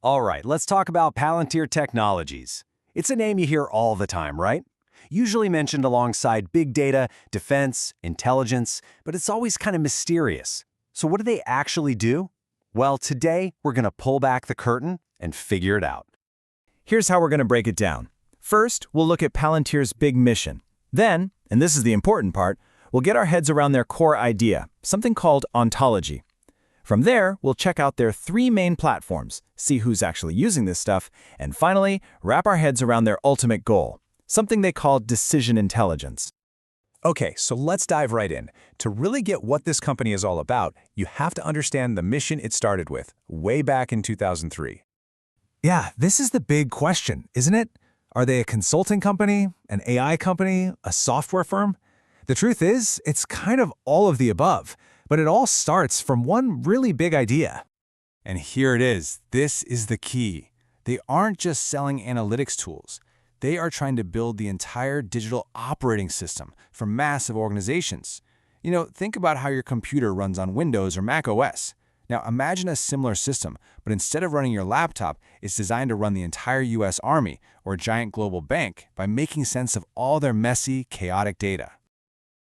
All right, let's talk about Palantir Technologies. It's a name you hear all the time, right? Usually mentioned alongside big data, defense, intelligence, but it's always kind of mysterious. So what do they actually do? Well, today we're going to pull back the curtain and figure it out. Here's how we're going to break it down. First, we'll look at Palantir's big mission. Then, and this is the important part, we'll get our heads around their core idea, something called ontology. From there, we'll check out their three main platforms, see who's actually using this stuff, and finally, wrap our heads around their ultimate goal, something they call decision intelligence. Okay, so let's dive right in. To really get what this company is all about, you have to understand the mission it started with, way back in 2003. Yeah, this is the big question, isn't it? Are they a consulting company, an AI company, a software firm? The truth is, it's kind of all of the above, but it all starts from one really big idea. And here it is. This is the key. They aren't just selling analytics tools. They are trying to build the entire digital operating system for massive organizations. Think about how your computer runs on Windows or Mac OS. Now imagine a similar system, but instead of running your laptop, it's designed to run the entire US Army or a giant global bank by making sense of all their messy, chaotic data.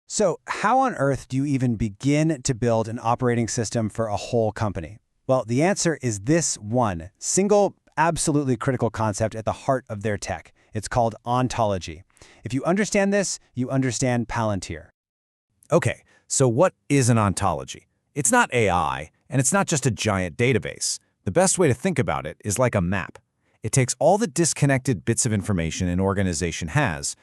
So how on earth do you even begin to build an operating system for a whole company? Well, the answer is this one single, absolutely critical concept at the heart of their tech. It's called ontology. If you understand this, you understand Palantir. Okay, so what is an ontology? It's not AI, and it's not just a giant database. The best way to think about it is like a map. It takes all the disconnected bits of information an organization has,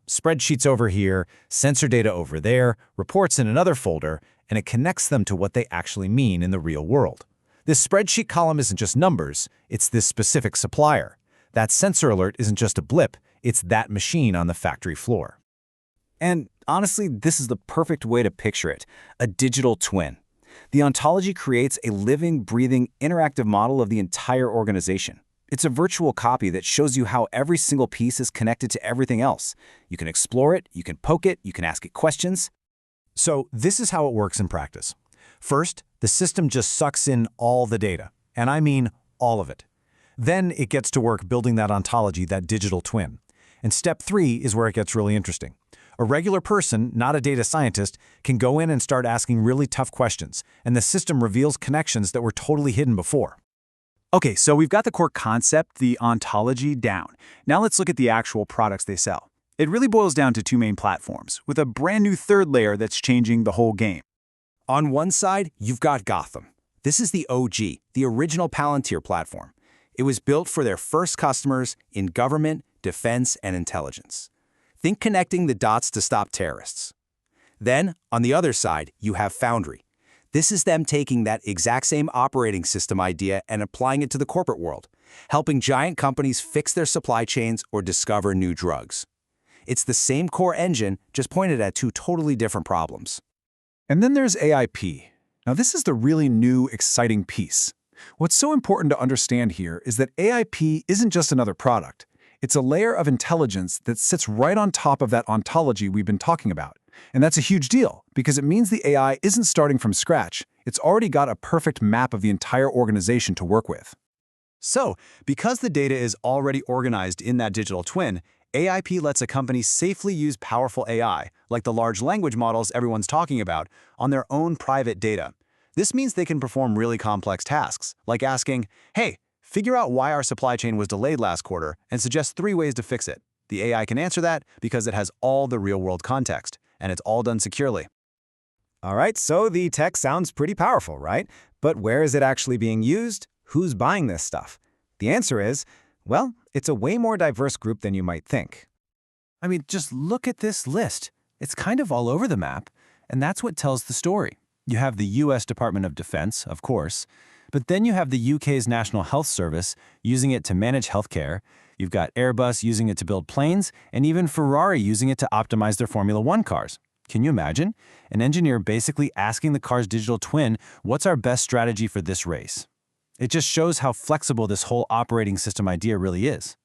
spreadsheets over here, sensor data over there, reports in another folder, and it connects them to what they actually mean in the real world. This spreadsheet column isn't just numbers, it's this specific supplier. That sensor alert isn't just a blip, it's that machine on the factory floor. And honestly, this is the perfect way to picture it, a digital twin. The ontology creates a living, breathing, interactive model of the entire organization. It's a virtual copy that shows you how every single piece is connected to everything else. You can explore it, you can poke it, you can ask it questions. So this is how it works in practice. First, the system just sucks in all the data, and I mean all of it. Then it gets to work building that ontology, that digital twin. And step 3 is where it gets really interesting. A regular person, not a data scientist, can go in and start asking really tough questions, and the system reveals connections that were totally hidden before. Okay, so we've got the core concept, the ontology, down. Now let's look at the actual products they sell. It really boils down to two main platforms, with a brand new third layer that's changing the whole game. On one side, you've got Gotham. This is the OG, the original Palantir platform. It was built for their first customers in government, defense, and intelligence. Think connecting the dots to stop terrorists. Then, on the other side, you have Foundry. This is them taking that exact same operating system idea and applying it to the corporate world, helping giant companies fix their supply chains or discover new drugs. It's the same core engine, just pointed at two totally different problems. And then there's AIP. Now this is the really new, exciting piece. What's so important to understand here is that AIP isn't just another product. It's a layer of intelligence that sits right on top of that ontology we've been talking about. And that's a huge deal, because it means the AI isn't starting from scratch. It's already got a perfect map of the entire organization to work with. So, because the data is already organized in that digital twin, AIP lets a company safely use powerful AI, like the large language models everyone's talking about, on their own private data. This means they can perform really complex tasks, like asking, hey, figure out why our supply chain was delayed last quarter and suggest 3 ways to fix it. The AI can answer that because it has all the real-world context, and it's all done securely. All right, so the tech sounds pretty powerful, right? But where is it actually being used? Who's buying this stuff? The answer is, well, it's a way more diverse group than you might think. I mean, just look at this list. It's kind of all over the map, and that's what tells the story. You have the US Department of Defense, of course, but then you have the UK's National Health Service using it to manage healthcare. You've got Airbus using it to build planes, and even Ferrari using it to optimize their Formula One cars. Can you imagine? An engineer basically asking the car's digital twin, what's our best strategy for this race? It just shows how flexible this whole operating system idea really is.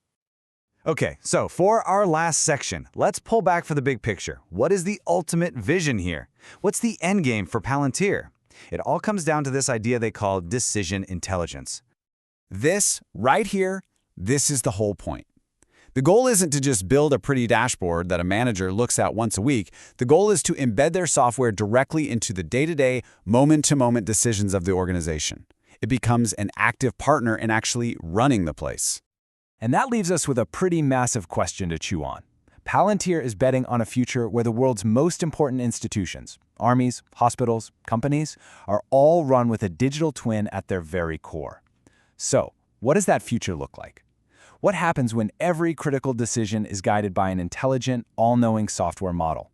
Okay, so for our last section, let's pull back for the big picture. What is the ultimate vision here? What's the end game for Palantir? It all comes down to this idea they call decision intelligence. This, right here, this is the whole point. The goal isn't to just build a pretty dashboard that a manager looks at once a week. The goal is to embed their software directly into the day-to-day, moment-to-moment decisions of the organization. It becomes an active partner in actually running the place. And that leaves us with a pretty massive question to chew on. Palantir is betting on a future where the world's most important institutions, armies, hospitals, companies, are all run with a digital twin at their very core. So, what does that future look like? What happens when every critical decision is guided by an intelligent, all-knowing software model?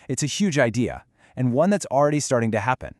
It's a huge idea, and one that's already starting to happen.